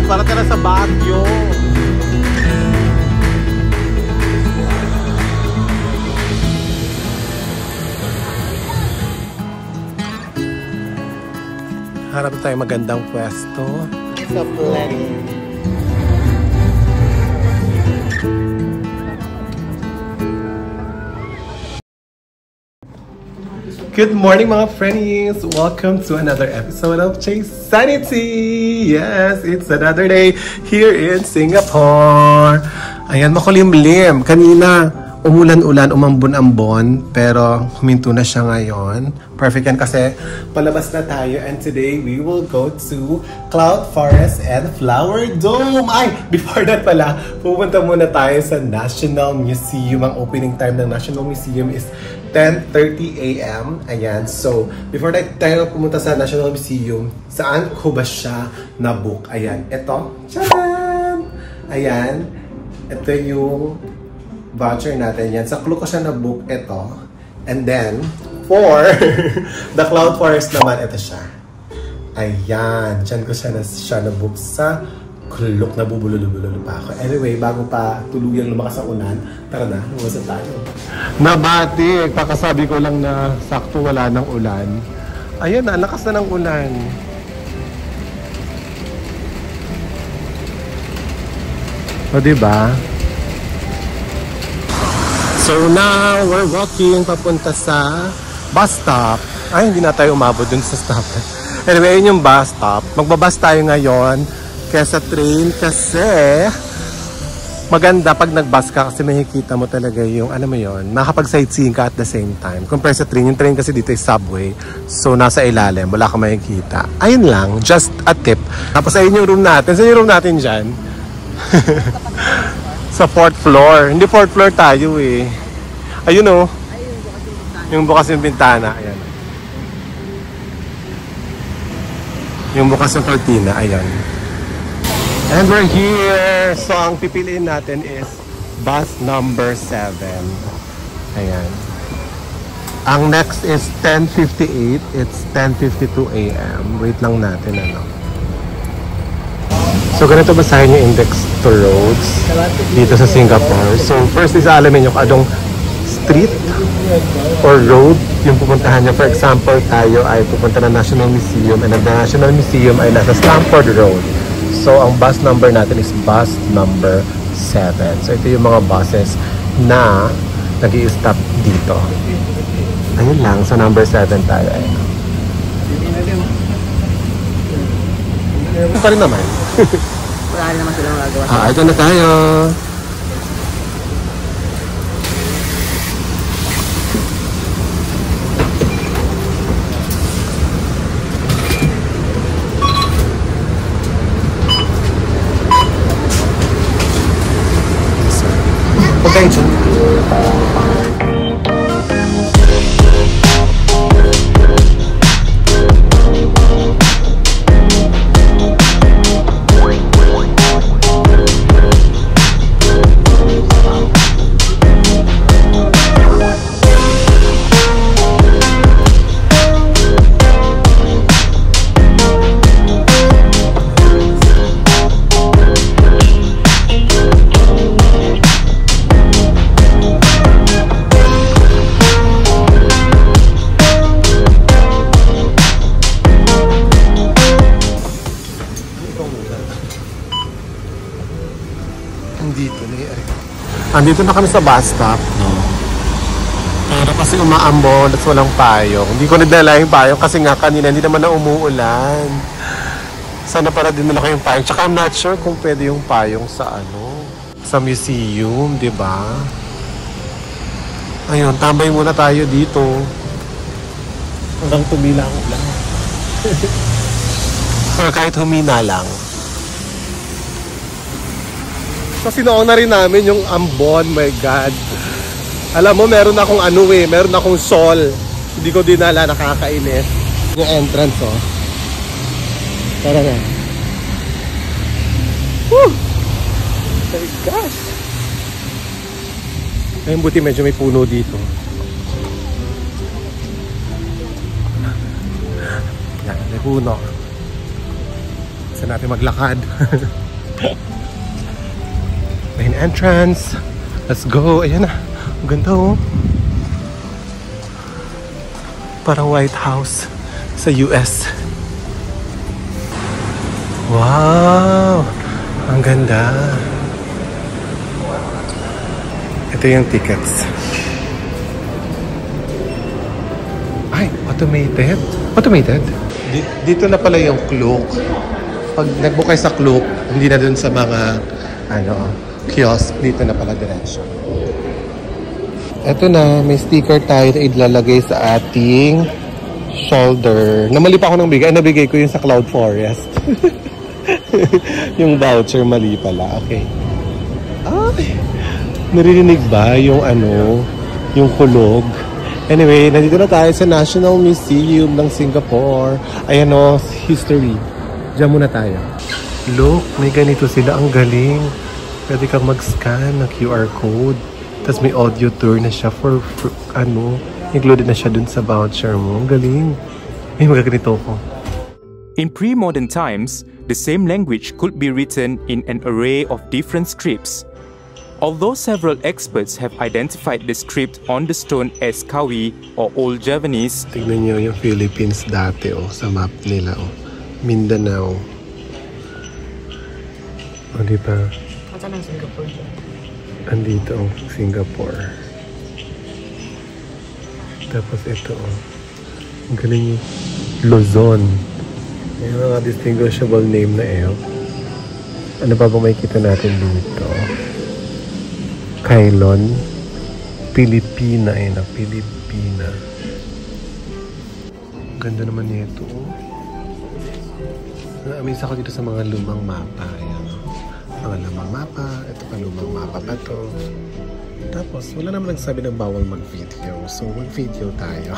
para ka na sa Baguio. Harap tayo magandang pwesto. Sa Plenty. Good morning mga friendies! Welcome to another episode of Chase Sanity! Yes, it's another day here in Singapore. Ayan, makulimlim. Kanina, umulan-ulan, umambon-ambon, pero huminto na siya ngayon. Perfect yan kasi palabas na tayo and today we will go to Cloud Forest and Flower Dome. Ay, before that pala, pupunta muna tayo sa National Museum. Ang opening time ng National Museum is 10:30 AM. Ayan, so before tayo pumunta sa National Museum, saan ko ba siya na-book? Ayan, ito. Tcharam! Ayan, ito yung voucher natin. Yan, sa Klook ko siya na-book ito. And then, for the Cloud Forest naman, ito siya. Ayan, dyan ko siya na-book sa Klook. Nabubulol-bulol pa ako. Anyway, bago pa tuluyang lumakas ang ulan, tara na, lumasa tayo. Nabati, kakasabi ko lang na sakto wala ng ulan. Ayan na, lakas na ng ulan. O, diba? So now, we're walking papunta sa bus stop. Ay, hindi na tayo umabot dun sa stop. Anyway, yun yung bus stop. Magbabas tayo ngayon kesa train kasi maganda pag nag-bus ka kasi makikita mo talaga yung, ano mo yun, makakapag-sightseeing ka at the same time. Compare sa train, yung train kasi dito ay subway. So, nasa ilalim, wala ka makikita. Ayun lang, just a tip. Tapos ayun yung room natin. Saan yung room natin dyan? Sa 4th floor. Hindi 4th floor tayo eh. Ayun oh. Yung bukas yung bintana. Ayan. Yung bukas yung cortina. Ayan. And we're here. So, ang pipiliin natin is bus number 7. Ayan. Ang next is 10:58. It's 10:52 AM. Wait lang natin, ano. So, ganito basahin yung index to roads dito sa Singapore. So, first is alamin yung anong street or road yung pupuntahan niya. For example, tayo ay pupunta na National Museum and ang National Museum ay nasa Stamford Road. So, ang bus number natin is bus number 7. So, ito yung mga buses na nag-i-stop dito. Ayun lang. So, number 7 tayo. Ayun. Ito pa rin naman. Wala naman sila magagawa. Ito na tayo. Okay, andito na kami sa bus stop. Pero kasi umaambon at walang payong. Hindi ko nadala yung payong kasi nga kanina hindi naman na umuulan. Sana para din nila kayong payong. Tsaka I'm not sure kung pwede yung payong sa sa museum, di ba? Ayun, tambay muna tayo dito. Hanggang tumila ang ulan. Or kahit humina lang. Kasi noon na rin namin yung ambon, my God. Alam mo, meron akong meron akong sol. Hindi ko dinala, nakakainis. Yung entrance, oh. Tara na. Woo! My gosh! Ayun, buti medyo may puno dito. Yan, may puno. So Gusto natin maglakad. Main entrance. Let's go. Ayan na. Ang ganda oh. Parang White House sa US. Wow! Ang ganda. Ito yung tickets. Ay, automated. Automated? Dito na pala yung Klook. Pag nag-book kayo sa Klook, hindi na dun sa mga kiosk. Dito na pala diretso. Ito na, may sticker tayo na ilalagay sa ating shoulder. Namali pa ako ng bigay. Nabigay ko yung sa Cloud Forest. Yung voucher, mali pala. Okay. Ay! Naririnig ba yung yung kulog? Anyway, nandito na tayo sa National Museum ng Singapore. Ayan o, history. Diyan muna tayo. Look, may ganito sila. Ang galing. Pwede kang mag-scan ng QR code. Tapos may audio tour na siya for included na siya dun sa voucher mo. Ang galing. May magaganito ko. In pre-modern times, the same language could be written in an array of different scripts. Although several experts have identified the script on the stone as Kawi or Old Javanese, tignan nyo yung Philippines dati sa map nila Mindanao. Diba? Saan ang Singapore? Andito Singapore. Tapos ito ang galing yung Luzon. May mga distinguishable name na Ano pa ba makikita natin dito? Kailon, Pilipina Pilipina. Ganda naman nito. Na-amaze ako dito sa mga lumang mapa. Ayan, mga lumang mapa. Ito pa lumang mapa pa to. Tapos, wala naman nagsabi ng bawal mag-video. So, mag-video tayo.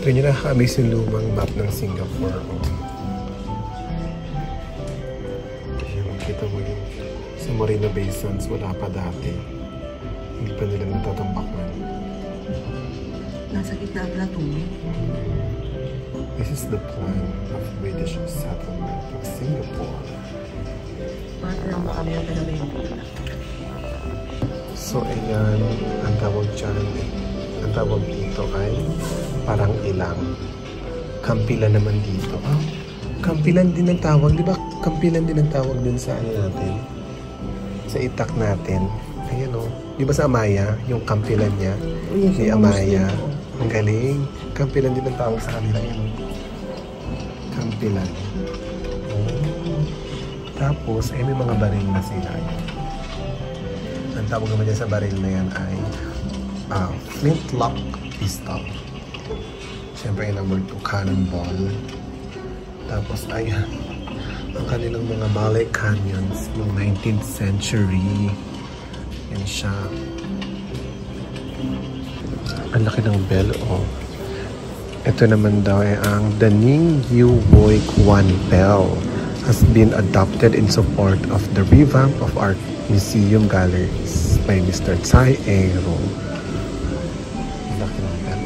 Ito nyo nakaka-amaze yung lumang map ng Singapore. Kita mo yung sa Moreno Basins, wala pa dati. Hindi pa nila natatambakan. Nasa gitna pala ito. This is the plan of British settlement of Singapore. Bakit lang baka meron talaga yung So, ayan, ang tawag dyan, ang tawag dito ay parang ilang. Kampilan naman dito. Kampilan din ang tawag. Di ba kampilan din ang tawag dun sa natin? Sa itak natin. Ayan o. Di ba sa Amaya? Yung kampilan niya. May Amaya. Ang galing. Kampilan din ang tawag sa kanila. Yun. Kampilan. Tapos, may mga baril na sila. Ang tawag naman dyan sa baril na yan ay flintlock pistol. Siyempre, yung number 2, cannonball. Tapos, ayan. Ang kanilang mga Malay Canyons, yung 19th century. Yan siya. Ang laki ng bell, Ito naman daw ay ang The Ning Yu Woi Kwan Bell has been adopted in support of the revamp of art museum galleries by Mr. Tsai Aero. Ang laki ng bell,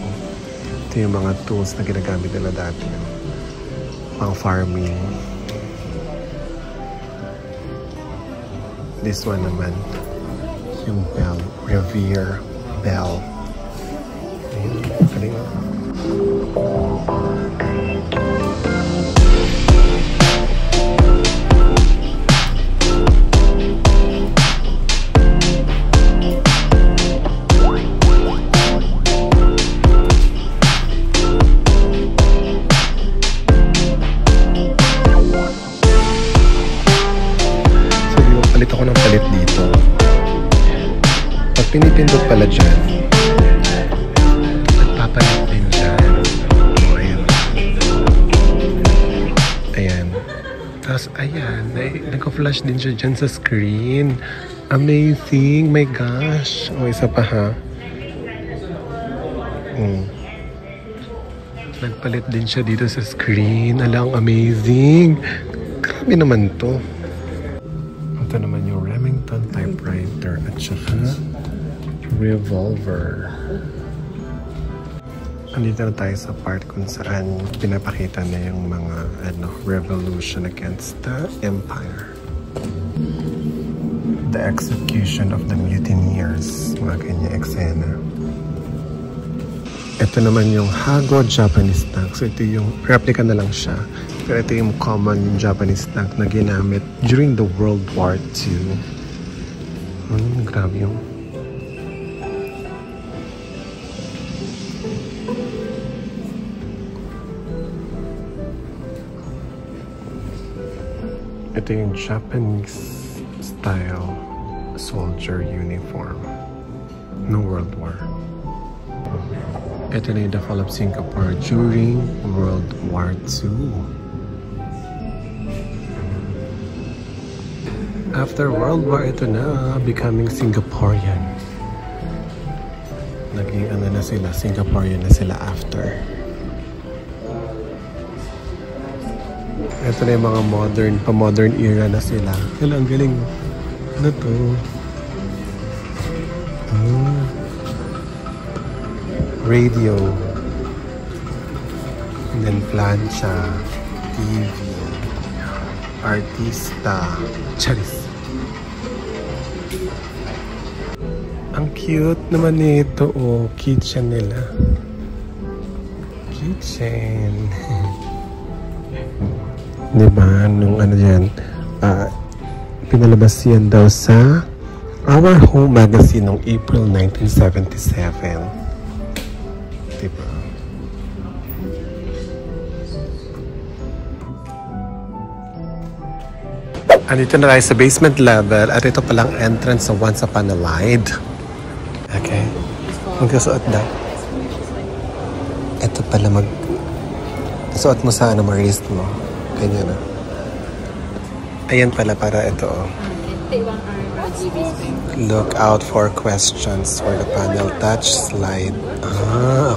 Ito yung mga tools na ginagamit nila dati. Pang farming. This one naman, yung bell, Revere Bell. Ayun, galing palit ako ng palit dito. Pag pinipindot pala dyan, nagpapalit din dyan. Ayan. Ayan. Tapos, ayan. Nagka-flash din siya dyan sa screen. Amazing. My gosh. Isa pa ha. Nagpalit din siya dito sa screen. Alang amazing. Grabe naman to. Ito naman yung Remington typewriter at saka revolver. Andito na tayo sa part kung saan pinapakita na yung mga revolution against the empire. The execution of the mutineers, mga kanya eksena. Ito naman yung Hago Japanese tank. So ito yung replica na lang siya. Pero ito yung common Japanese tank na ginamit during the World War II. Grabe yung ito yung Japanese style soldier uniform no World War. Ito na yung the fall of Singapore during World War II. After World War, ito na, becoming Singaporean. Naging na sila, Singaporean na sila after. Ito na yung mga modern era na sila. Kailan, ang galing. Ano to? Radio. And then plancha. TV. Artista. Charis. Ang cute naman nito. Oh, kitchen nila. Kitchen. Diba? Nung dyan, pinalabas yan daw sa Our Home magazine noong April 1977. Diba? Andito na tayo sa basement level at ito palang entrance sa Once Upon a Lied. Okay. Magkasuot daw. Ito pala suot mo sa wrist mo. Ganyan na. Ayan pala para ito. Look out for questions for the panel touch slide.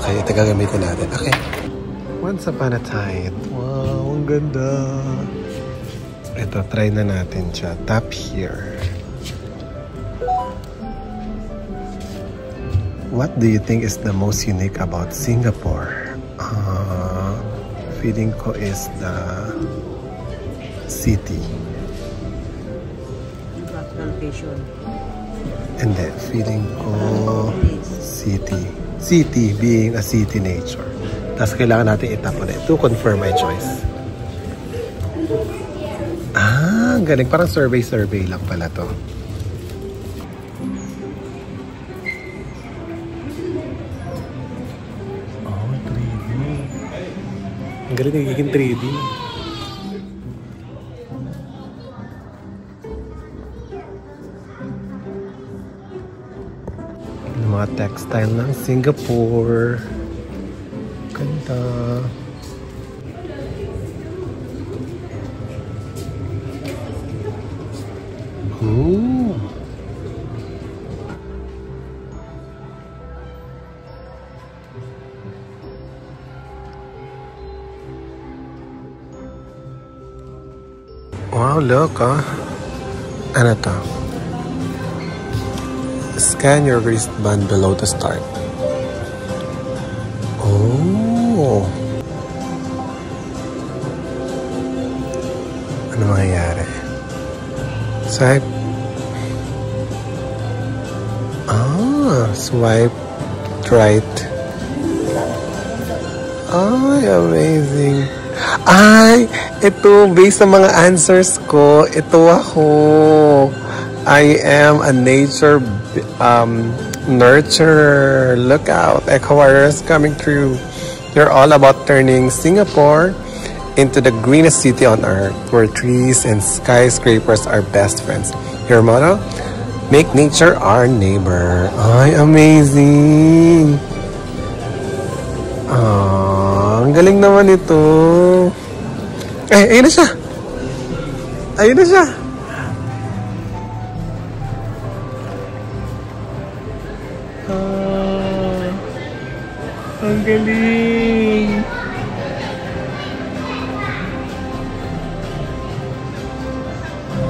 Okay. Ito gagamitin natin. Okay. Once Upon a Time. Wow, ang ganda. Ito, try na natin siya. Tap here. What do you think is the most unique about Singapore? Feeling ko is the city. Natural vision. Hindi, feeling ko city. City being a city nature. Tapos kailangan natin itap ulit to confirm my choice. Galing. Parang survey lang pala to. Oh, 3D. Ang galing nagiging 3D. Mga textile ng Singapore. Ganda. Ooh. Wow, look, ano to? Scan your wristband below to start. Oh. Ano mangyayari? Swipe. Swipe right. Ay, amazing. Ay, ito, based sa mga answers ko, ito ako. I am a nature nurturer. Look out, Eco-warriors coming through. They're all about turning Singapore into the greenest city on earth, where trees and skyscrapers are best friends. Your motto? Make nature our neighbor. Ay, amazing. Ang galing naman ito. Ayun na siya. Ayun na siya. Ang galing.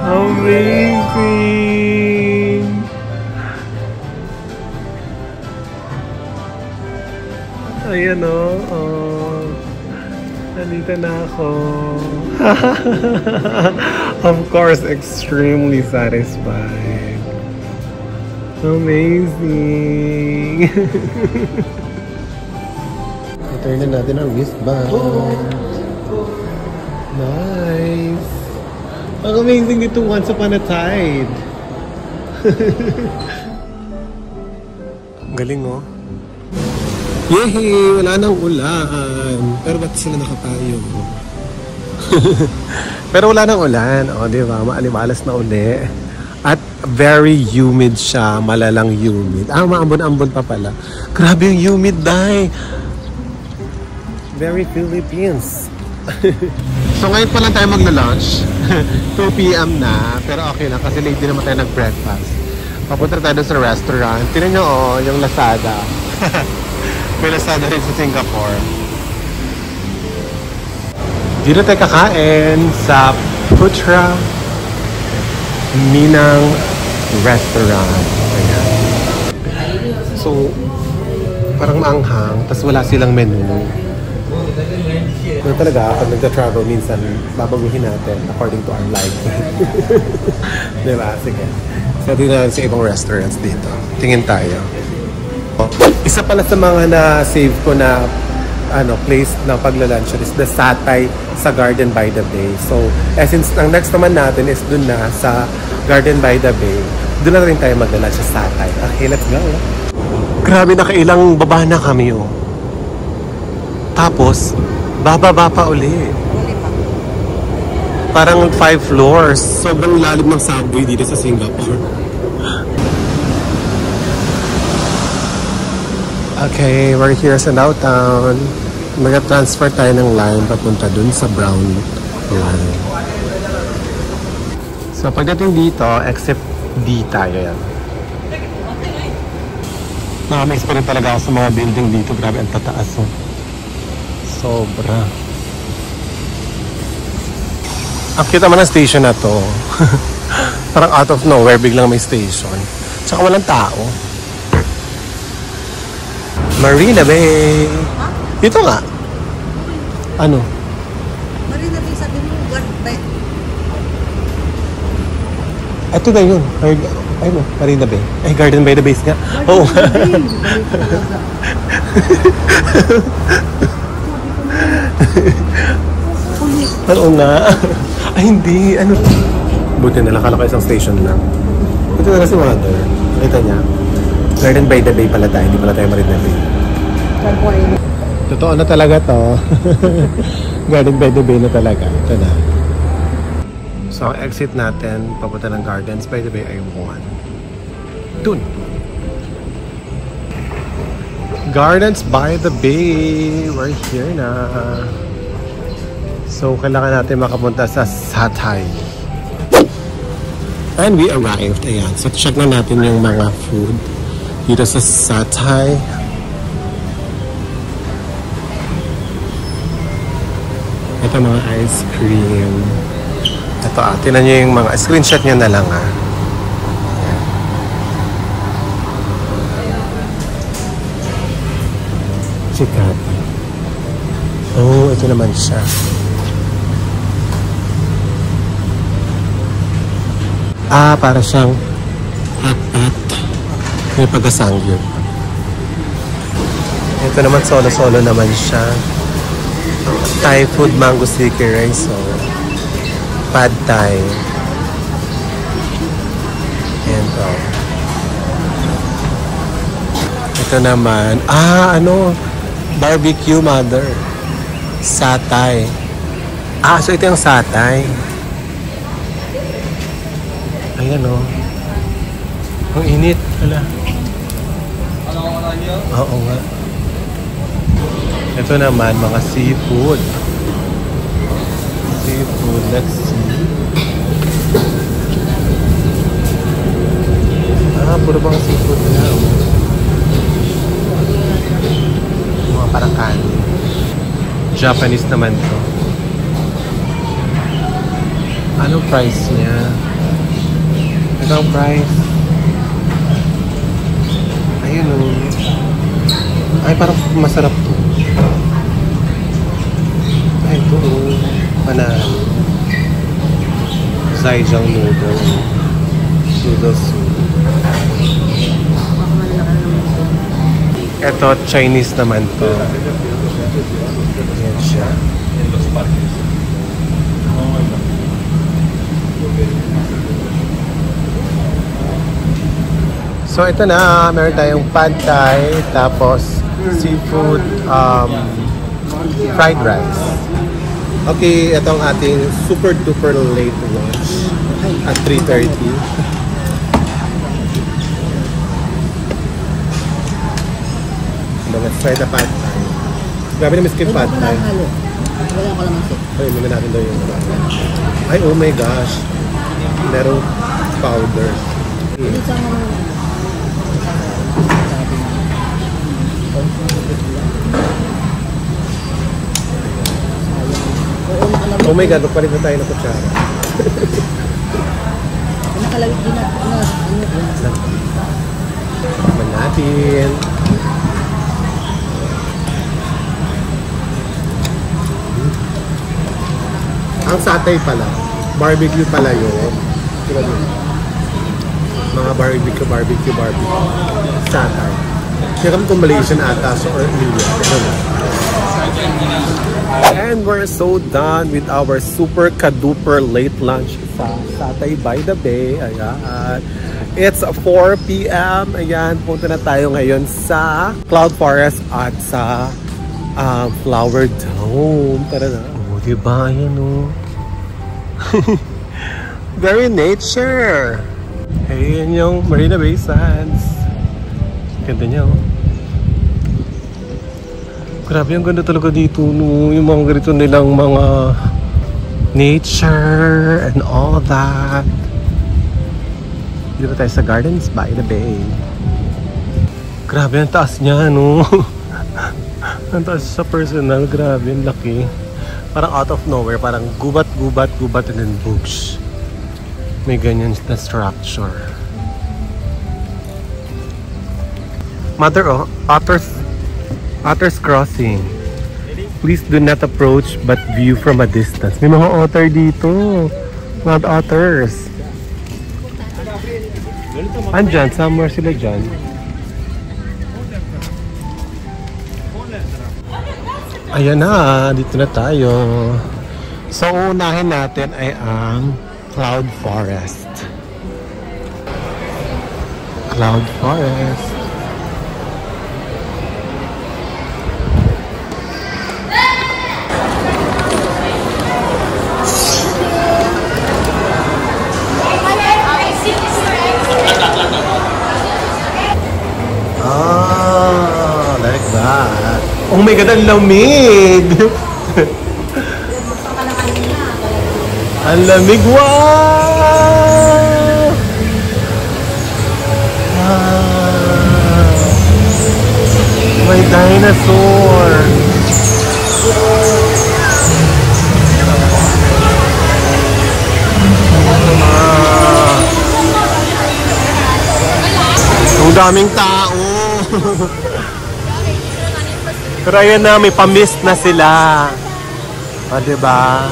Amazing. Ayan o. Oh. Nandito na ako. Of course, extremely satisfied. Amazing. Return na natin ang wristband. Nice. Ang amazing dito once upon a tide. Ang galing oh. Yehey! Wala nang ulan. Pero ba't sila nakatayo? Pero wala nang ulan. O, di ba? Maaliwalas na uli. At very humid siya. Malalang humid. Maambon-ambon pa pala. Grabe yung humid, day. Very Philippines. So, ngayon pa lang tayo magla-lunch. 2 p.m. na. Pero okay lang kasi late din naman tayo nag-breakfast. Papunta tayo sa restaurant. Tignan nyo, oh, yung Lazada. May Lazada rin sa Singapore. Dito tayo kakain sa Putra Minang Restaurant. Ayan. So, parang maanghang, tapos wala silang menu. Pero talaga, pag nagta-travel, minsan babaguhin natin according to our liking. Diba? Sige. So, tingnan natin sa ibang restaurants dito. Tingin tayo. Isa pala sa mga na-save ko na place na paglalunch is the Satay sa Garden by the Bay. So, since ang next naman natin is dun na sa Garden by the Bay, dun na rin tayo maglalunch sa Satay. Okay, let's go. Grabe, nakailang baba na kami oh. Tapos, bababa pa uli. Parang 5 floors. Sobrang lalim ng subway dito sa Singapore. Okay, we're here sa downtown. Mag-transfer tayo ng line papunta dun sa brown line. So, pagdating dito, except D tayo yan. Nakama-experience pa rin talaga ako sa mga building dito. Grabe, ang tataas. Oh. Sobra. Ang cute naman ang station na to. Parang out of nowhere, biglang may station. Tsaka walang tao. Marina Bay. Ha? Dito nga. Ano? Marina Bay, sabi mo, Garden Bay. Ito na yun. Ayun, Marina Bay. Ay, Garden by the Bay nga. Oo. Oo nga. Ay, hindi. Ano? Buti na lang. Kala ko isang station lang. Ito na lang si Mother. Kita niya. Garden by the Bay pala tayo. Hindi pala tayo Marina Bay. Totoo na talaga to. Garden by the Bay na talaga. Ito na. So, ang exit natin papunta ng Gardens by the Bay ay 1. Dun. Gardens by the Bay. We're here na. So, kailangan natin makapunta sa Satay. And we arrived. Ayan. So, check na natin yung mga food dito sa Satay. Ito mga ice cream. Ito tinan nyo yung mga screenshot nyo na lang Sikat. Oh, ito naman siya. Para siyang at may pagkasangyot. Ito naman solo-solo naman siya. Thai food, mango sticky rice, so pad thai. And ito naman, barbecue Mother. Satay. So ito yung satay. Ayan o. Ang init. Wala. Oo nga. Ito naman, mga seafood. Seafood, let's see. Puro bang seafood na. Mga parang kanin. Japanese naman to. Anong price niya? Ito ang price. Ayun o. Ay, parang masarap to. Panalo. Zaijiang noodle. Noodle soup. Ito, Chinese naman to. Yan siya. So ito na, meron tayong pad thai, tapos seafood fried rice. Okay, ito ang ating super duper late lunch at 3:30. Let's try the pad thai. Grabe na miskin pad thai. Wala ko naman siya. Ay, muna natin daw yung ay, oh my gosh. Merong powder. Hindi sa mga... Oh my God, magpalit na tayo ng kutsara. Nakalawit din na. Naman natin. Ang satay pala, barbecue pala yun. Mga barbecue. Satay. Kaya kami kung Malaysian ata, so or India. And we're so done with our super ka-duper late lunch sa Satay by the Bay. Ayan. It's 4 p.m. Ayan, punta na tayo ngayon sa Cloud Forest at sa Flower Dome. Tara na. Oh, diba? Ayan o. Very nature. Ayan yung Marina Bay Sands. Ganda niya oh. Grabe, ang ganda talaga dito no. Yung mga ganito nilang mga nature and all that. Dito tayo sa Gardens by the Bay. Grabe, ang taas niya no. Ang taas sa personal. Grabe, ang laki. Parang out of nowhere, parang gubat and then books. May ganyan na structure. Mother oh, Otters Crossing. Please do not approach but view from a distance. May mga otter dito. Mga otters. Andyan, somewhere sila dyan. Ayan na, dito na tayo. So, unahin natin ay ang Cloud Forest. Cloud Forest. Ah, like that. Oh my God, ang lamig! Ang lamig, wow! May dinosaur! Ang daming tao! Pero ayan na, may pamist na sila. O, diba?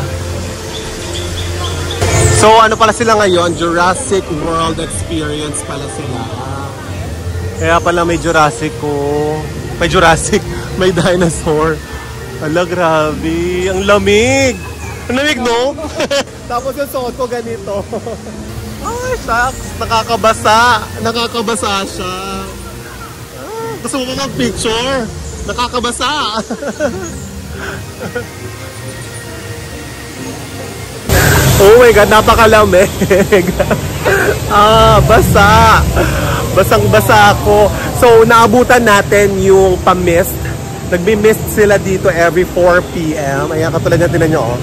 So, ano pala sila ngayon? Jurassic World Experience pala sila. Kaya pala may Jurassic ko. May Jurassic, may dinosaur. Ala, grabe. Ang lamig. Ang lamig, no? Tapos yung suot ko ganito. Ay, shucks. Nakakabasa. Nakakabasa siya. Gusto mo mag-picture? Nakakabasa. Oh my God, napakalamig. Basa. Basang-basa ako. So, naabutan natin yung pamist. Nagbi-mist sila dito every 4 p.m. Ayan, katulad niya, tinan nyo, oh.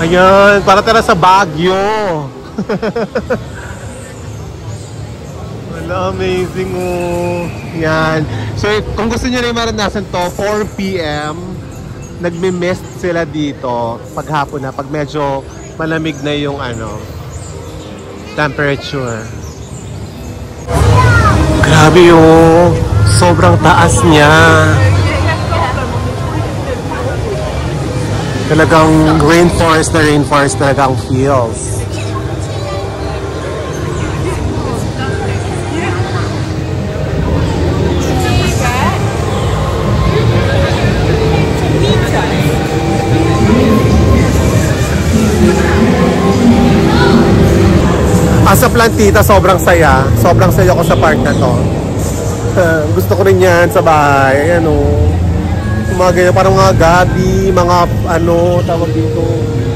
Ayan, para tara sa Baguio. Amazing oh. Yan. So kung gusto niyo rin maranasan to, 4 p.m. nagmi-mist sila dito paghapon na, pag medyo malamig na yung ano, temperature. Grabe oh. Sobrang taas niya. Talagang rainforest talagang feels. As a plantita, sobrang saya. Sobrang saya ko sa park na to. Gusto ko rin yan sa bahay. Ayan o. Mga ganyan, parang mga gabi, mga ano, tawag dito.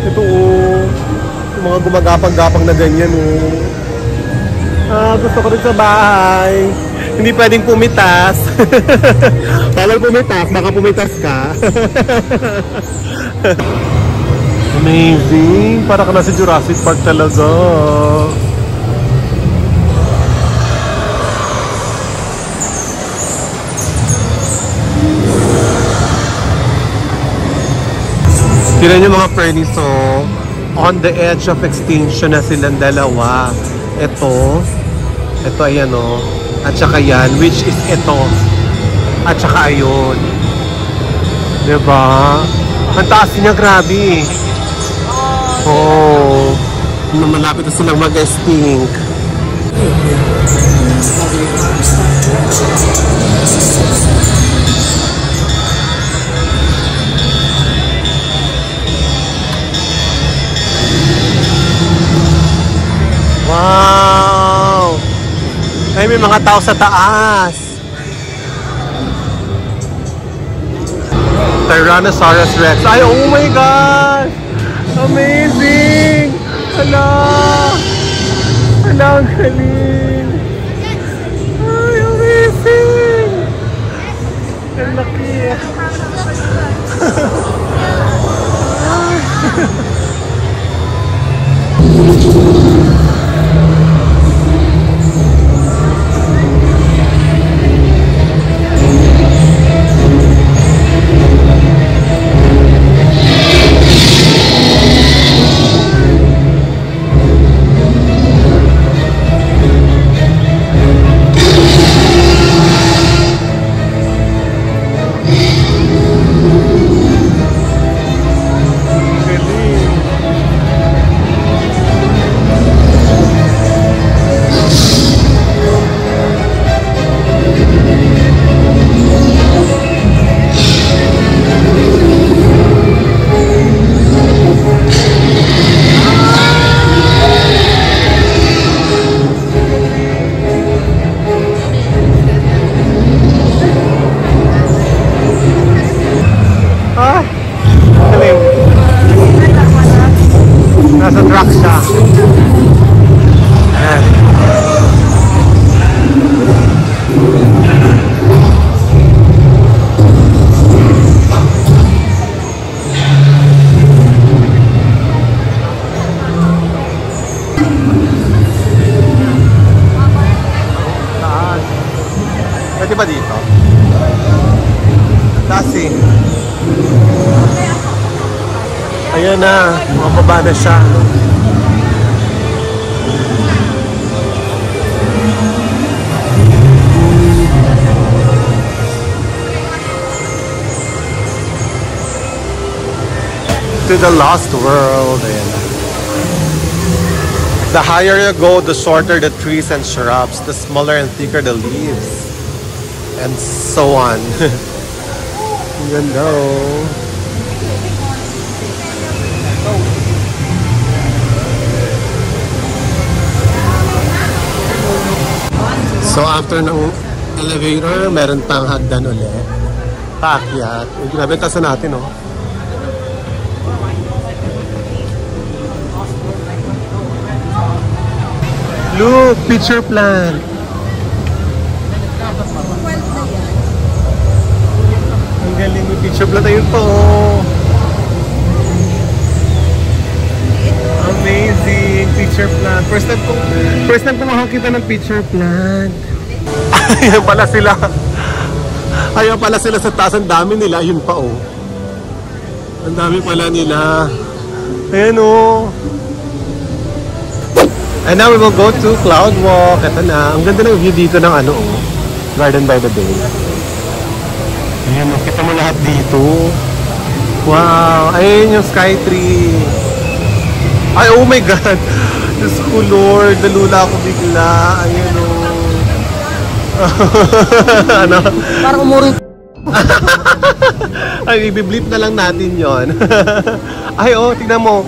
Ito o. Mga gumagapang-gapang na ganyan o. Gusto ko rin sa bahay. Hindi pwedeng pumitas. Palang pumitas, baka pumitas ka. Amazing. Para ka na sa Jurassic Park talaga. Tignan nyo mga friends, so on the edge of extinction na silang dalawa. Ito ayan o. At saka yan, which is ito. At saka ayun. Diba? Ang taas niya, grabe. Oh. Malapit na silang mag-extinct. Wow! Ay, may mga tao sa taas. Tyrannosaurus Rex. Ay, oh my God! Amazing! Hala! Hala, ang galing! Ay, amazing! Ang laki! Nasa truck siya. Ayan. Taas. Pwede ba dito? Kasi ayan na, mababa na siya. To the lost world. Ayan. The higher you go, the shorter the trees and shrubs, the smaller and thicker the leaves, and so on. Ganda oh. So after ng elevator, meron pang hagdan ulit. Paakyat. Grabe taas natin, oh. Look, pitcher plant. Ang galing ng pitcher plant. Ayun po. Amazing pitcher plant. First time ko makakita ng pitcher plant. Ayan pala sila. Ayan pala sila sa taas. Ang dami nila. Yun pa oh. Ang dami pala nila. Ayan oh. And now we will go to Cloud Walk. Ito na. Ang ganda ng view dito ng ano oh. Garden by the Bay. Ayan oh. Kita mo lahat dito. Wow, ayun yung Skytree. Ay, oh my God. Diyos ko, Lord. Nalula ako bigla. Ayun, oh. Ano? Parang umurong. Ay, i-bleep na lang natin yon. Ay, oh, tignan mo.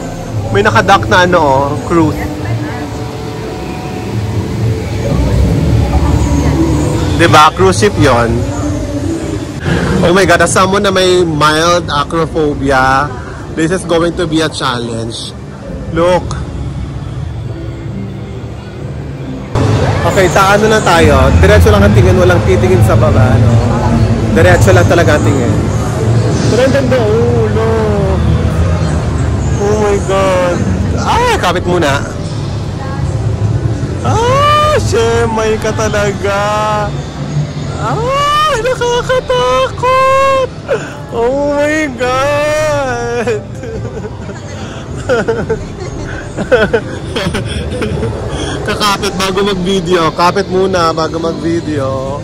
May nakadock na ano, oh, cruise. Diba? Cruise ship yon. Oh my God, as someone na may mild acrophobia, this is going to be a challenge. Look. Okay, sa ano na tayo? Diretso lang ang tingin, walang titingin sa baba, no? Diretso lang talaga ang tingin. Pero ang ganda, oh, no. Oh my God. Ay, kapit muna. Ah, shemay ka talaga. Ah, nakakatakot. Oh my God. Kakapit bago mag-video. Kapit muna bago mag-video.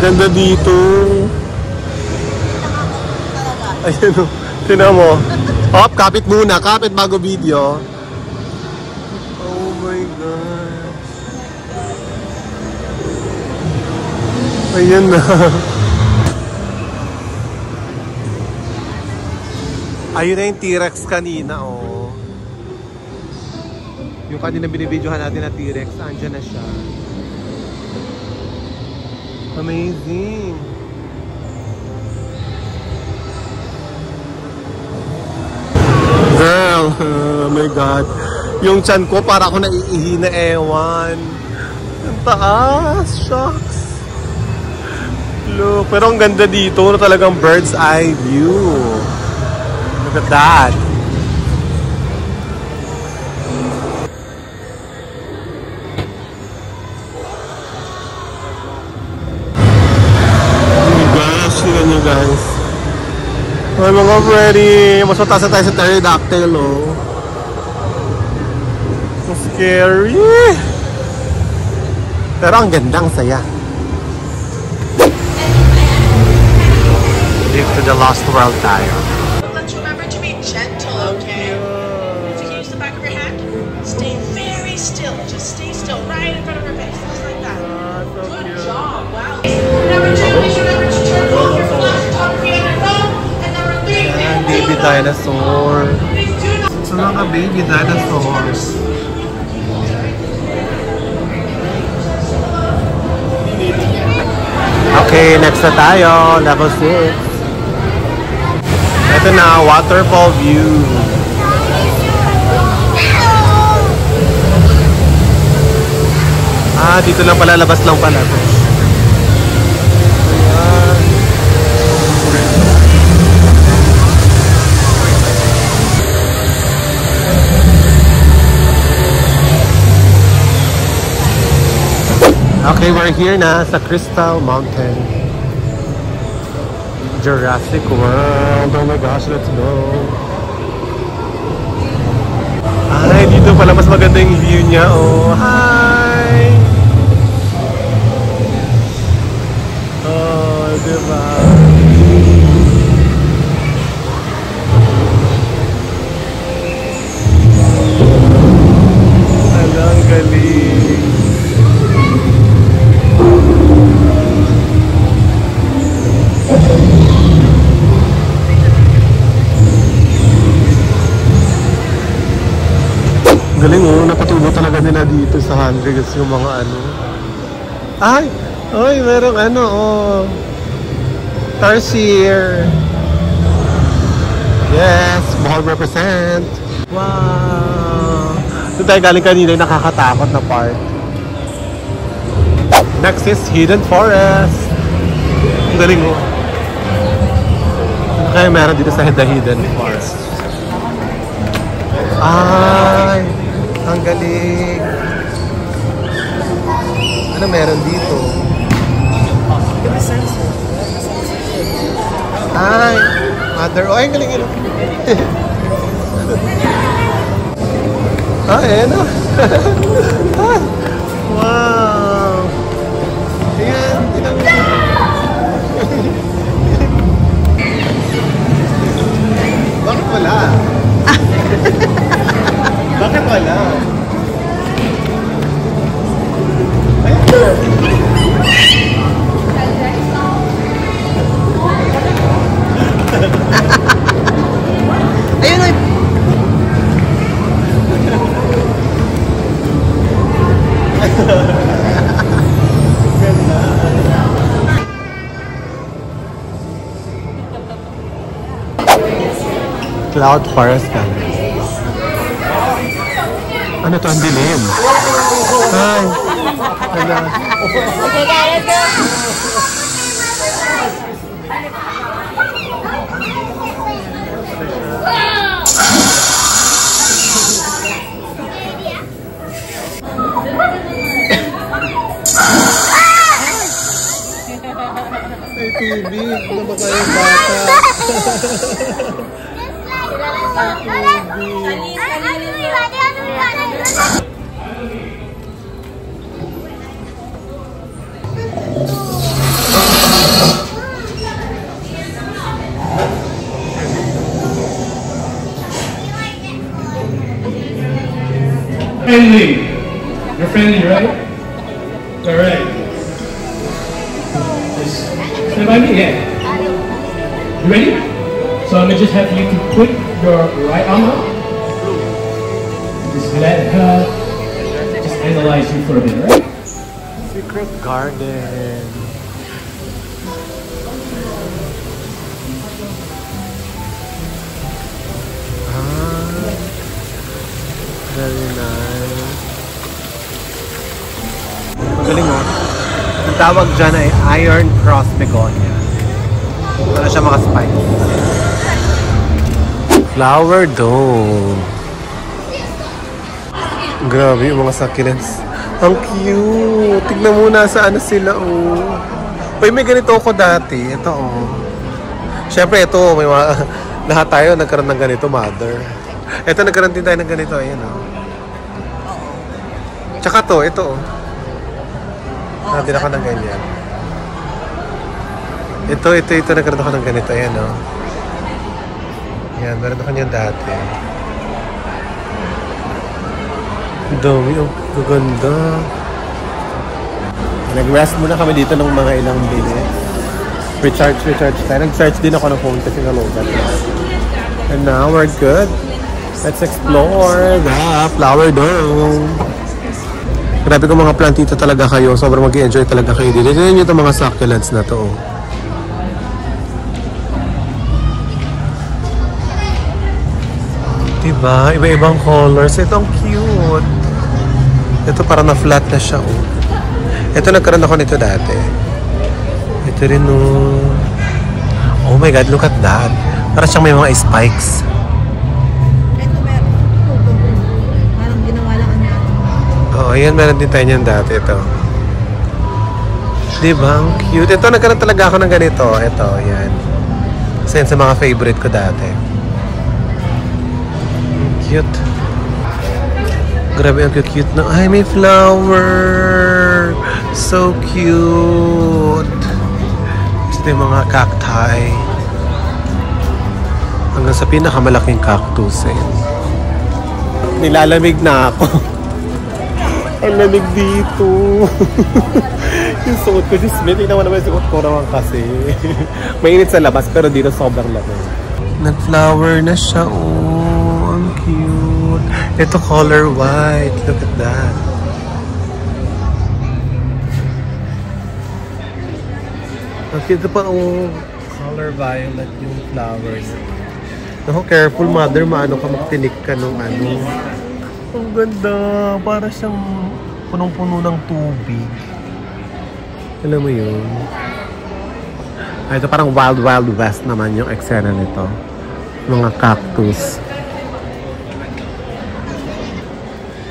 Ganda dito. Ayun o. Tinan mo. Hop, kapit muna. Kapit bago video. Oh my God. Ayan na. Ayun na yung T-Rex kanina, oh. Yung kanina binibidyohan natin na T-Rex, andyan na siya. Amazing! Girl! Oh my God! Yung tiyan ko, para ako naiihi na ewan. Ang taas! Shucks! Look, pero ang ganda dito, na talagang bird's eye view. Look at that. Oh my gosh, tignan nyo guys. Ay mga pretty. Mas mataas na tayo sa pterodactyl, oh. So scary. Pero ang ganda, ang saya. Live to the lost world tayo. Gentle, okay? If you can use the back of your hand, stay very still. Just stay still, right in front of her face, just like that. Good job, wow. Number 2, please remember to turn off your flash photography on your phone. And number 3, Baby dinosaur. please do not. It's mga baby dinosaurs. Okay, next na tayo. Level 6. Ito na, waterfall view. Ah, dito lang pala, labas lang pala. Ayan. Okay, we're here na sa Crystal Mountain. Jurassic World. Oh my gosh, let's go. Ay, dito pala mas maganda yung view niya. Oh, hi! Oh, diba? Alang galing. Galing, oh, napatubo talaga nila dito sa Handrigas yung mga ano. Ay! Ay, merong ano, oh. Tarsier. Yes, Bohol represent. Wow! Doon tayo galing kanina yung nakakatakot na part. Next is Hidden Forest. Ang galing, oh. Ano kaya meron dito sa The Hidden Forest? Ay! Ang galing. Ano meron dito? Ay! Mother... Oh, ang galing yun. Ayan o. Wow! Ayan. Bakit wala? Ayun o. Cloud Forest kami. Ano to? Ang dilim. Hi. Hello. Ay, tubig. Ano ba kayong bata? Friendly. You're friendly, right? Alright. Just stand by me, yeah. You ready? So I'm gonna just have you to put your right arm up. Just let her just analyze you for a bit, right? Secret Garden. Very nice. Magaling mo. Ang tawag dyan ay Iron Cross Begonia. Para siya maka-spike. Flower Dome. Grabe yung mga succulents. Ang cute. Tignan mo na saan na sila, oh. Uy, may ganito ako dati. Ito, oh. Siyempre, ito, may mga... Lahat tayo nagkaroon ng ganito, mother. Ito, nagkaroon din tayo ng ganito. Ayan, oh. Tsaka to, ito, oh. Din ako ng ganyan. Ito, nagkaroon ako ng ganito. Ayan, oh. Ayan, meron ako niyan dati. Dami, oh. Gaganda. Nag-rest muna kami dito ng mga ilang minutes. Recharge tayo. Nag-search din ako ng phone kasi nalogan. And now we're good. Let's explore the Flower Dome. Grabe kung mga plantito talaga kayo. Sobrang mag-i-enjoy talaga kayo dito. Tignan nyo itong mga succulents na to. Diba? Iba-ibang colors. Ito ang cute. Ito parang na-flat na siya. Oh. Ito nagkaroon ako nito dati. Ito rin oh my God, look at that. Parang siyang may mga spikes. Ito meron. Parang ginawa lang ang natin. Oo, yan meron din tayo niyan dati. Ito. Diba? Ang cute. Ito, nagkaroon talaga ako ng ganito. Ito, yan. Isa sa mga favorite ko dati. Cute. Grabe ang cute na. Ay, may flower. So cute. Gusto yung mga cacti. Hanggang sa pinakamalaking cactus eh. Nilalamig na ako. Ang lamig dito. Yung suot ko, just tingnan mo naman yung suot ko naman kasi. Mainit sa labas pero dito sobrang lamig. Nag-flower na siya. Oh, ang cute. Ito color white. Look at that. Ang cute pa ang color violet yung flowers. Naku, careful mother, maano ka magtinik ka nung ano. Ang ganda. Para siyang punong-puno ng tubig. Alam mo yun? Ay, ito parang wild west naman yung eksena nito. Mga cactus.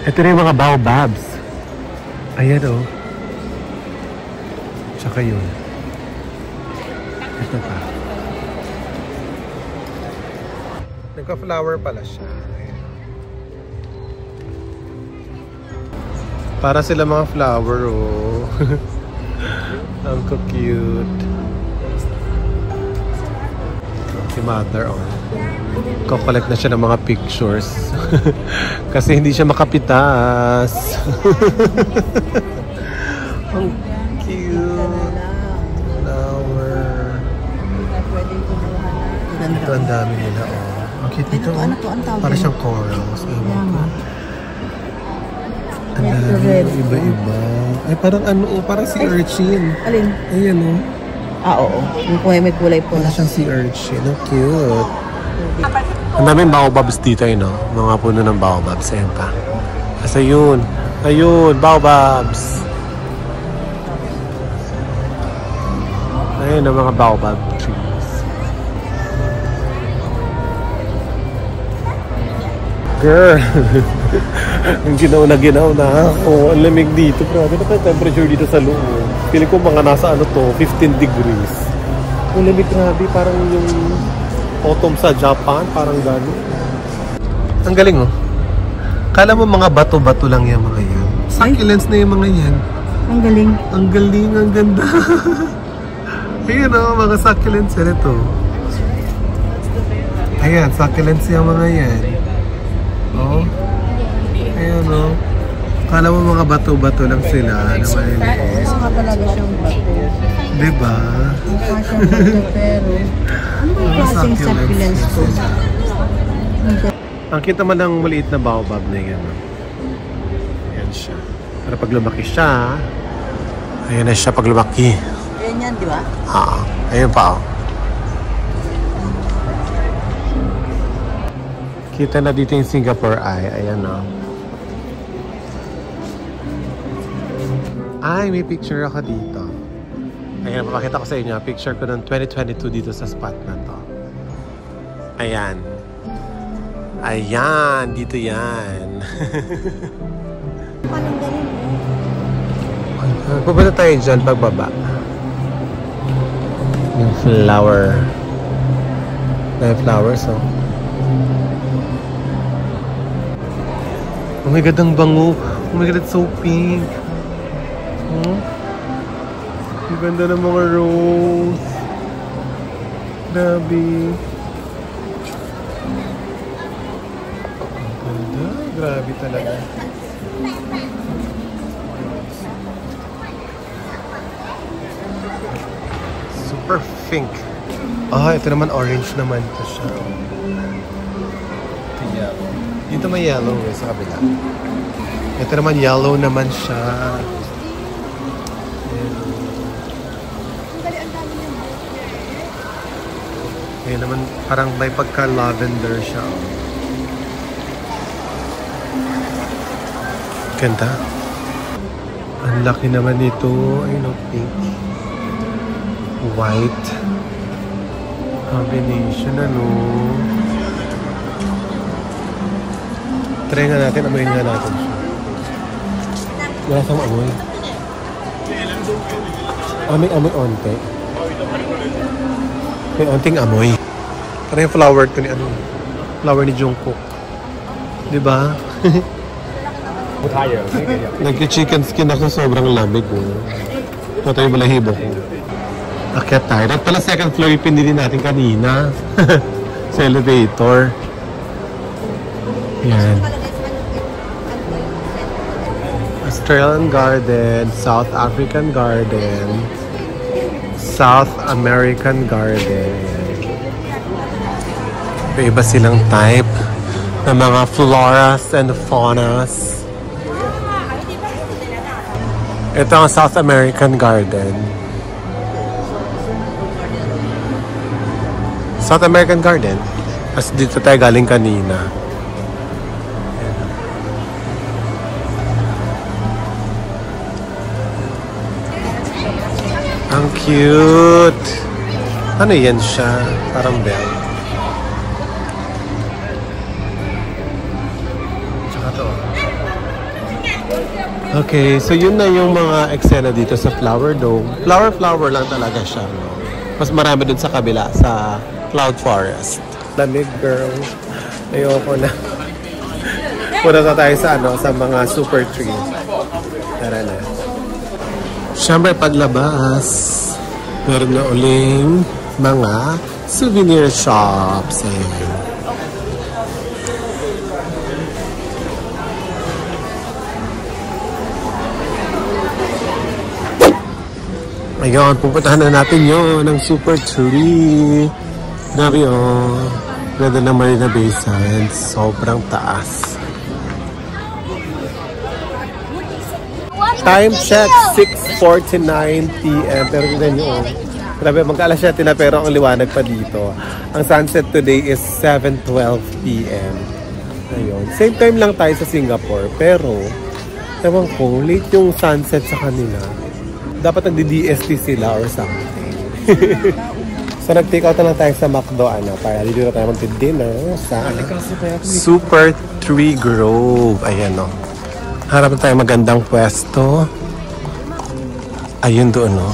Ito na yung mga baobabs. Ayan o. Oh. Tsaka yun. Ito pa. Nagka-flower pala siya. Ayan. Para sila mga flower, oh. Ang cute. Si mother, oh. Ko-collect na siya ng mga pictures. Kasi hindi siya makapitas. Ang cute. Flower. Ito ang dami nila. Ang cute nito. Para siyang corals. Ang dami. Iba-iba. Ay, parang ano, parang sea urchin. Alin? Ayan o. Oo. Yung may kulay pula. Parang siyang sea urchin. Ang cute. Ang daming baobabs dito, no? Mga puno ng baobabs. Ayan pa. Asa yun? Ayun, baobabs. Ayun ang mga baobab trees. Girl! Ang ginaw na ako. Ang lamig dito. Grabe na temperature dito sa loob. Feeling ko mga nasa ano to, 15 degrees. Ang lamig, grabe. Parang yung autumn sa Japan, parang gano'n. Ang galing, oh. Kala mo mga bato-bato lang yung mga yan. Succulents na yung mga yan. Ang galing. Ang galing, ang ganda. Ayan, oh, mga succulents yan ito. Ayan, succulents yung mga yan. Oh. Ayan, oh. Kala mo mga bato-bato lang sila na maliliit. Saka talaga siyang bato. Diba? Mukha siyang bato pero ano ba yung klaseng succulents to? Ang kita man ng maliit na baobab na yan. Ayan siya. Pero pag lumaki siya, ayan na siya pag lumaki. Ayan yan, di ba? Ayun pa, oh. Kita na dito yung Singapore Eye. Ayan, oh. Ay, may picture ako dito. Ayan, papakita ko sa inyo. Picture ko ng 2022 dito sa spot na to. Ayan. Ayan, dito yan. Parang galing. Pupunta tayo dyan pagbaba. Yung flower. May flowers, oh. Oh my God, ang bango. Oh my God, it's so pink. Oh. Ang ganda ng mga rose. Grabe. Ang ganda. Grabe talaga. Super pink. Ito naman orange naman ito siya. Ito yellow. Dito may yellow sa kabila. Ito naman yellow naman siya. Ayan naman, parang may pagka-lavender siya. Ganda. Ang laki naman nito. Ayun ang pink. White. Combination, ano. Try nga natin, amoyin nga natin siya. Wala siyang amoy. Amoy onte. May onting amoy. Parang yung flower ko ni ano. Flower ni Jungkook. Diba? Nag-chicken skin ako, sobrang lamig. Ito yung balahibo ko. Akyat tayo. At pala second floor yung pinili natin kanina. Sa elevator. Yan. Australian Garden, South African Garden, South American Garden. Iba silang type ng mga floras and faunas. Ito ang South American Garden. South American Garden. As dito tayo galing kanina. Ang cute! Ano yan siya? Parang bell. Tsaka to. Okay, so yun na yung mga eksena dito sa Flower Dome. Flower lang talaga siya. No? Mas marami dun sa kabila, sa Cloud Forest. Lamig, girl. Ayoko na. Punta na tayo sa, sa mga super trees. Tara na. Siyempre, paglabas, meron na uling mga souvenir shops. Ayan. Ayun, pupuntahan na natin yun ng Super Tree. Grabe yun. Ganda ng Marina Bay Sands. Sobrang taas. Time check, 6:49 p.m. Pero tignan nyo, grabe, magka-alas 7 na pero ang liwanag pa dito. Ang sunset today is 7:12 p.m. Ayun. Same time lang tayo sa Singapore. Pero, ewan ko, late yung sunset sa kanila. Dapat nagdi-DST sila or something. So, nag-take out na lang tayo sa McDo, para dito na tayo mag-dinner sa Super Tree Grove. Ayan, no. Harap na tayo magandang pwesto. Ayun doon, no.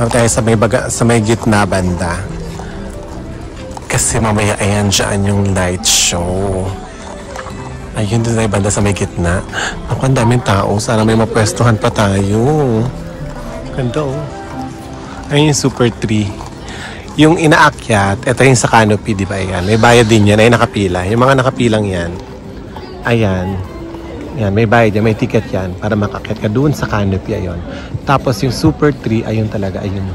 Harap tayo sa may gitna banda. Kasi mamaya, ayan, dyan yung light show. Ayun doon tayo banda sa may gitna. Ako, ang daming tao. Sana may mapwestuhan pa tayo. Ganda, oh. Ayun yung Super Tree. Yung inaakyat, ito yung sa canopy, di ba? Ayan. May bayad din yan. Ay, nakapila. Yung mga nakapilang yan. Ayan. Ayan, may bayad yan. May ticket yan para makakyat ka doon sa canopy. Ayun. Tapos yung Super Tree, ayun talaga. Ayun.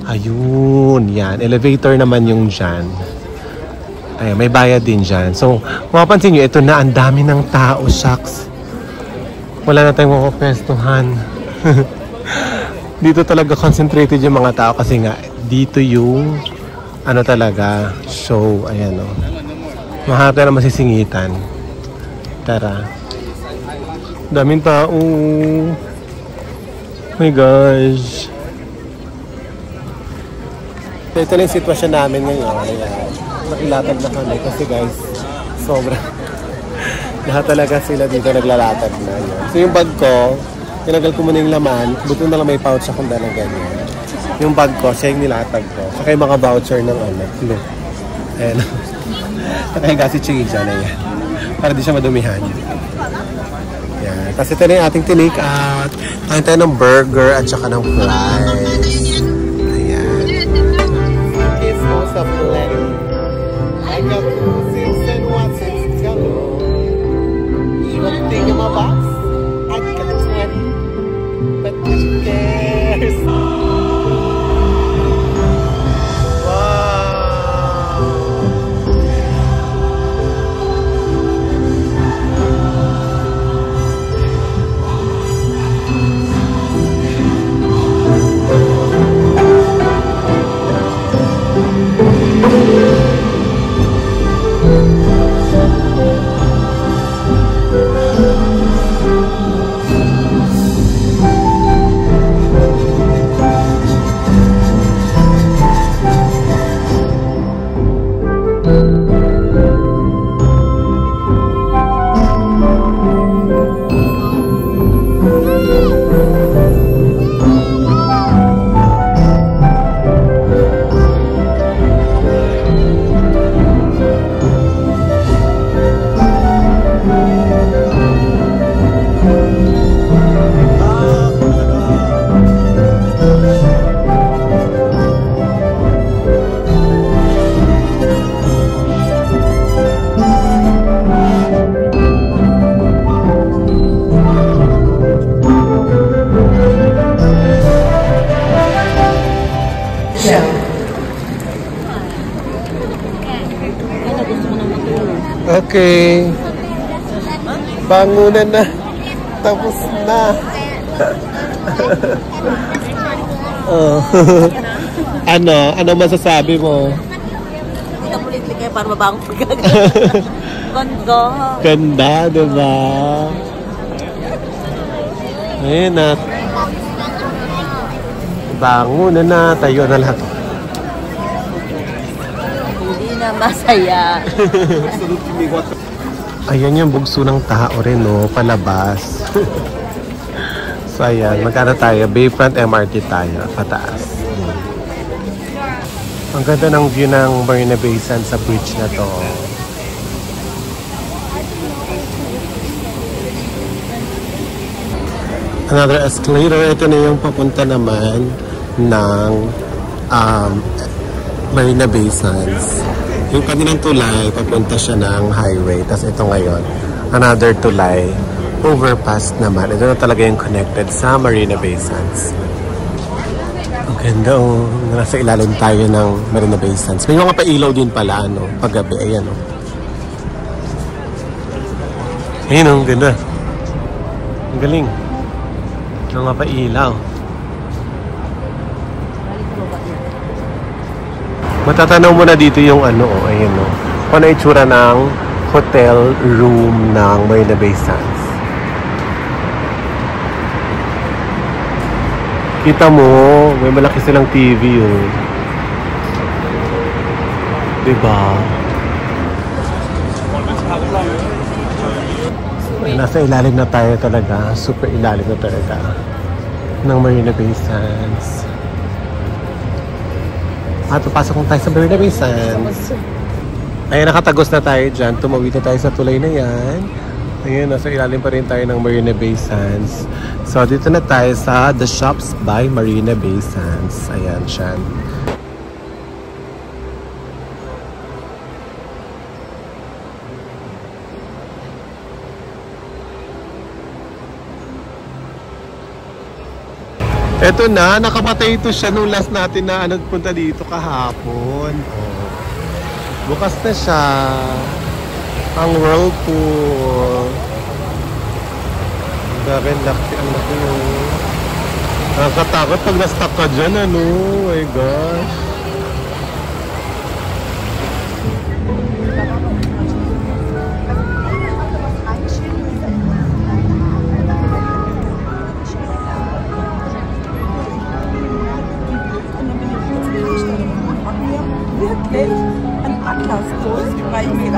Ayun. Yan. Elevator naman yung dyan. Ayan, may bayad din dyan. So, mapapansin nyo, ito na, ang dami ng tao, shucks. Wala na tayong makapwestuhan. Dito talaga concentrated yung mga tao kasi nga, dito yung, talaga, show. Ayan, o. Maharap tayo na masisingitan. Tara. Daming tao. Oh my gosh. So, ito na yung sitwasyon namin ngayon. Ayan. Nakilatag na kami kasi guys, sobra. Lahat talaga sila dito naglalatag na yun. So yung bag ko, tinagal ko muna yung laman, buto na lang may pouch akong dala ganyan. Yung bag ko, siya yung nilatag ko. Saka yung mga voucher ng look. Ayan. Nakahiga si Chingy dyan, ayan. Para di siya madumihan. Ayan. Tapos ito na yung ating tinake out. Kain tayo ng burger at saka ng fries. Ayan. Kiss mo sa plate. I got Susan and Watson's yellow. Even thing in my box, I got 20. But who cares? Okay. Bangunan na. Tapos na. Oh. Ano masasabi mo? Kita mo litlik kayo para mabangon ka. Ganda. Ganda, diba? Ayun na. Bangunan na. Tayo na lahat. Hindi na masaya. Ayan yung bugso ng tao rin, no? Palabas. So, ayan. Magkano tayo? Bayfront MRT tayo. Pataas. Ang ganda ng view ng Marina Bay Sands sa bridge na to. Another escalator. Ito na yung papunta naman ng Marina Bay Sands. Yung kanilang tulay, papunta siya ng highway. Tapos ito ngayon, another tulay, overpass naman. Ito na talaga yung connected sa Marina Bay Sands. Ang ganda, oh. Nasa ilalim tayo ng Marina Bay Sands. May mga pailaw din pala, ano, paggabi. Ayan, oh. Ayan, oh, ganda. Ang galing. Mga pailaw. Matatanaw mo na dito yung ano, oh, ayan, oh. Kung ano itsura ng hotel room ng Marina Bay Sands. Kita mo, may malaki silang TV, oh. Diba? Nasa ilalim na tayo talaga. Super ilalim na talaga ng Marina Bay Sands. At papasok na tayo sa Marina Bay Sands. Ayan, nakatagos na tayo dyan. Tumawid na tayo sa tulay na yan. Ayan, nasa ilalim pa rin tayo ng Marina Bay Sands. So, dito na tayo sa The Shops by Marina Bay Sands. Ayan, siyan. Eto na, nakapatay ito siya nung last natin na nagpunta dito kahapon. Oh. Bukas na siya. Ang whirlpool. Grabe, ang laki oh. Nakakatakot pag na-stuck ka dyan, ano? Oh my gosh. Ein Atlaskurs bei mir.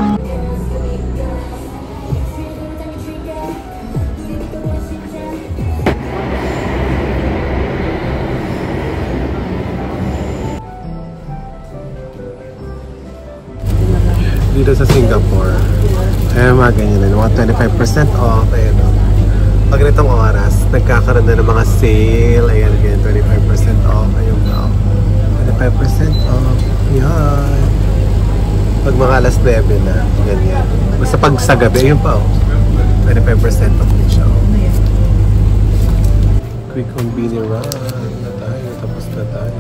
Dito sa Singapore, ay mga ganyan na, mga 25% off, ayan o. Pag ganitong oras, nagkakaroon na ng mga sale, ayan, ganyan, 25% off, ayun na, 25% off, yan. Pag mga alas 9 na, ganyan. Basta pag sa gabi, ayun pa o, 25% off din siya o. Quick convenient run na tayo, tapos na tayo.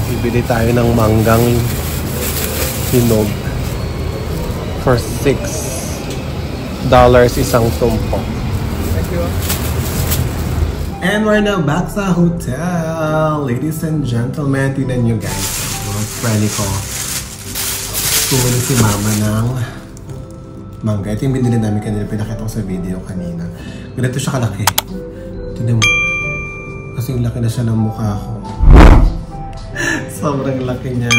Bibili tayo ng manggang hinog for $6 isang tumpok. Thank you. And we're now back sa hotel. Ladies and gentlemen, tingnan nyo guys. Mga friendly ko. Tumuli si mama ng mangga. Ito yung binili namin kanina. Pinakita ko sa video kanina. Ganito siya kalaki. Tingnan mo. Kasing laki na siya ng mukha ko. Sobrang laki niya.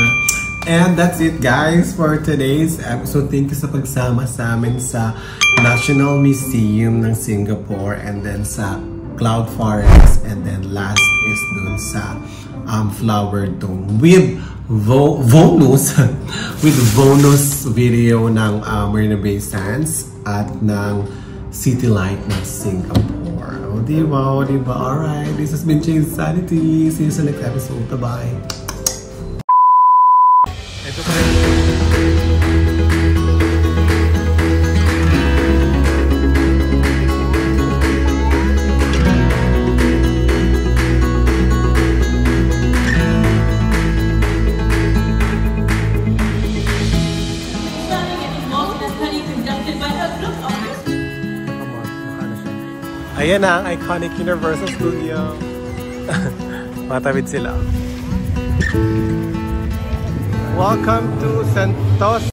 And that's it guys for today's episode. Thank you sa pagsama sa amin sa National Museum ng Singapore and then sa Cloud Forest and then last is dun sa Flower Dome with bonus with bonus video ng Marina Bay Sands at ng City Light ng Singapore. O diba? O diba? Alright, this has been Chase Sanity. See you sa next episode. Bye-bye. Ayan na ang iconic Universal Studio. Matawid sila. Welcome to Sentosa.